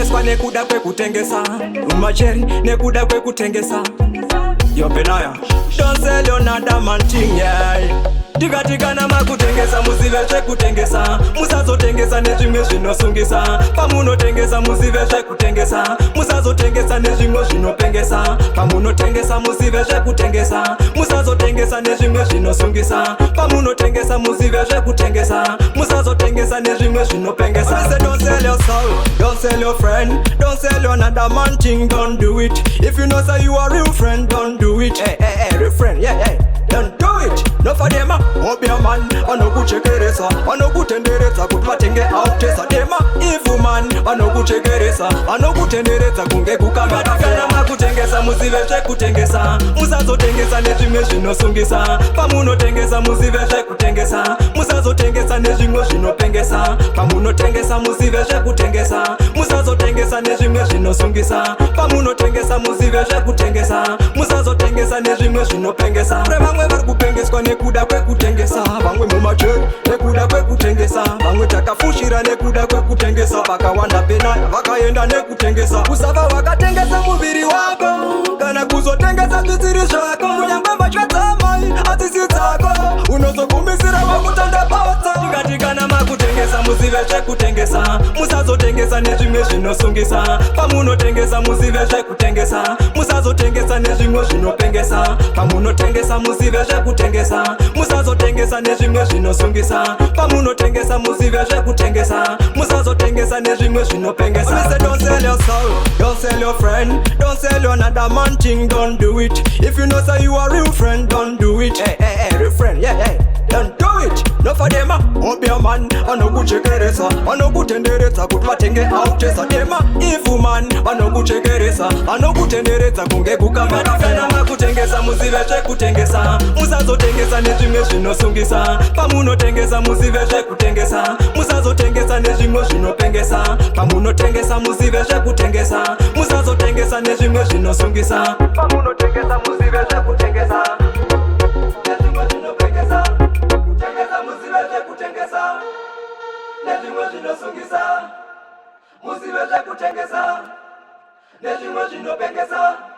vakupengeswa nekuda kwekutengesa macheri nekuda kwekutengesa yopenaya don't sell your another man thing yeah. Tikatikana makutengesa muzive zvekutengesa musazotengesa nezvimwe zvinosungisa pamunotengesa muzive zvekutengesa musazotengesa nezvimwe zvinopengesa pamunotengesa muzive zvekutengesa musazotengesa nezvimwe zvinosungisa pamunotengesa muzive zvekutengesa musazotengesa nezvimwe zvinopengesa. I say don't sell your soul, don't sell your friend, don't sell your another man thing, don't do it. If you know say you are real friend, don't do it. Hey, real friend, yeah, don't do it. No for them, obia man, anokuchekeresa, anokutendereza kuti vatenge autesa dema. Evil man, anokuchekeresa, anokutendereza kunge kukamata. Kana makutengesa muzive zvekutengesa, musazotengesa nezvimwe zvinosungisa. Pamunotengesa muzive zvekutengesa, musazotengesa nezvimwe zvinopengesa. Pamunotengesa muzive zvekutengesa, musazotengesa nezvimwe zvinosungisa. Pamunotengesa muzive zvekutengesa, musazotengesa nezvimwe zvinopengesa. Vamwe vari kupengeswa nekuda kwekutengesa, vamwe mumacheri nekuda kwekutengesa, vamwe takafushira nekuda kwekutengesa, vakawanda penaya vakaenda nekutengesa. Usava wakatengesa muviri wako kana kuzotengesa zvitsiri zvako, kunyangwe mbatya dzamai hadzisi dzako, unozogumisira vakutandapatsa. Tikatikana makutengesa muzive zvekutengesa, musazotengesa nezvimwe zvinosungisa. Pamunotengesa muzive zvekutengesa, musazotengesa nezvimwe zvinopengesa. Pamunotengesa muzive zvekutengesa, musazotengesa nezvimwe zvinosungisa. Pamunotengesa muzive zvekutengesa, musazotengesa nezvimwe zvinopengesa. I say don't sell your soul, don't sell your friend, don't sell your another man thing, don't do it. If you know say you are real friend, don't do it. Hey, real friend, yeah, don't do it. No for them, obia man, anokuchekeresa, anokutendereza kuti vatenge autesa dema. Evil man, anokuchekeresa, anokutendereza kunge kukamata. Kana makutengesa muzive zvekutengesa, musazotengesa nezvimwe zvinosungisa. Pamunotengesa muzive zvekutengesa, musazotengesa nezvimwe zvinopengesa. Pamunotengesa muzive zvekutengesa, musazotengesa nezvimwe zvinosungisa. Pamunotengesa muzive zvekutengesa, nezvimwe zvinopengesa. Kutengesa muzive zvekutengesa, nezvimwe zvinosungisa. Muzive zvekutengesa, nezvimwe zvinopengesa.